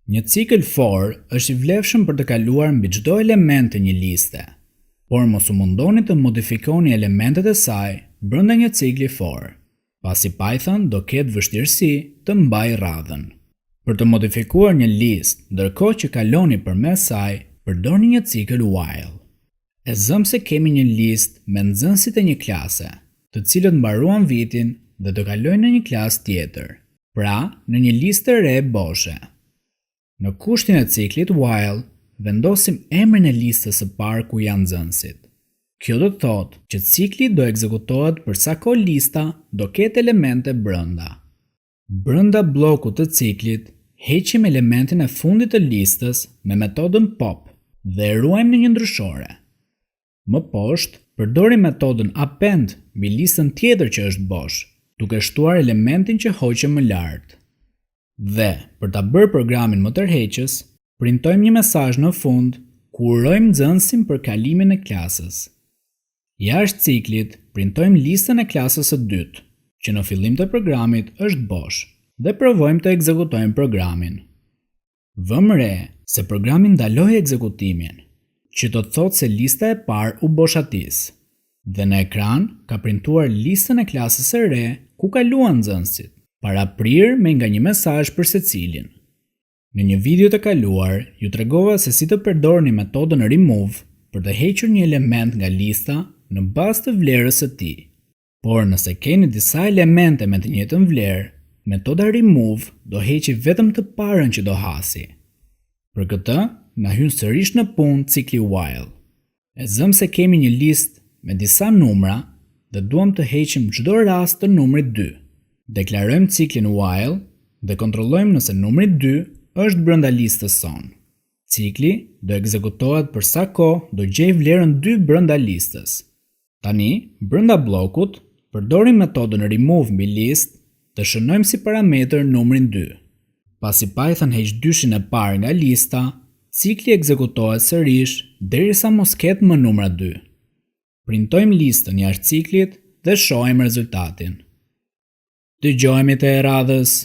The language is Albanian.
Një cikël for është i vlefshëm për të kaluar mbi çdo element të një liste, por mos u mundoni të modifikoni elementet e saj brenda një cikli for, pasi Python do ketë vështirësi të mbajë radhën. Për të modifikuar një listë ndërkohë që kaloni përmes saj, përdorni një cikël while. E zëm se kemi një listë me nxënësit e një klase, të cilët mbaruan vitin dhe do kalojnë në një klasë tjetër, pra në një listë e re boshe. Në kushtin e ciklit while, vendosim emrin e listës së parë ku janë nxënësit. Kjo do të thotë që cikli do ekzekutohet për sa kohë lista do ketë elemente brenda. Brenda bllokut të ciklit, heqim elementin e fundit të listës me metodën pop dhe e ruajmë në një ndryshore. Më poshtë, përdorim metodën append mbi listën tjetër që është bosh, duke shtuar elementin që hoqëm më lart. Dhe, për ta bërë programin më tërheqës, printojmë një mesazh në fund ku urojmë nxënësin për kalimin e klasës. Jashtë ciklit, printojmë listën e klasës së dytë, që në fillim të programit është bosh, dhe provojmë të ekzekutojmë programin. Vëmë re se programi ndaloi ekzekutimin, që do të thotë se lista e parë u boshatis, dhe në ekran ka printuar listën e klasës së re ku kaluan nxënësit, para prirë me nga një mesazh për secilin. Në një video të kaluar, ju tregova se si të përdorni metodën remove për të hequr një element nga lista në bazë të vlerës së tij. Por nëse keni disa elemente me të njëjtën vlerë, metoda remove do heqi vetëm të parën që do hasi. Për këtë, na hyn sërish në punë cikli while. E zëm se kemi një listë me disa numra dhe duam të heqim çdo rast të numrit 2. Deklarojmë ciklin while dhe kontrollojmë nëse numri 2 është brenda listës sonë. Cikli do ekzekutohet për sa kohë do gjej vlerën 2 brenda listës. Tani, brenda bllokut, përdorim metodën remove mbi listë të shënojmë si parametër numrin 2. Pasi Python heq dyshin e parë nga lista, cikli ekzekutohet sërish derisa mos ketë më numra 2. Printojmë listën jashtë ciklit dhe shohim rezultatin. Dëgjojmë të e radhës.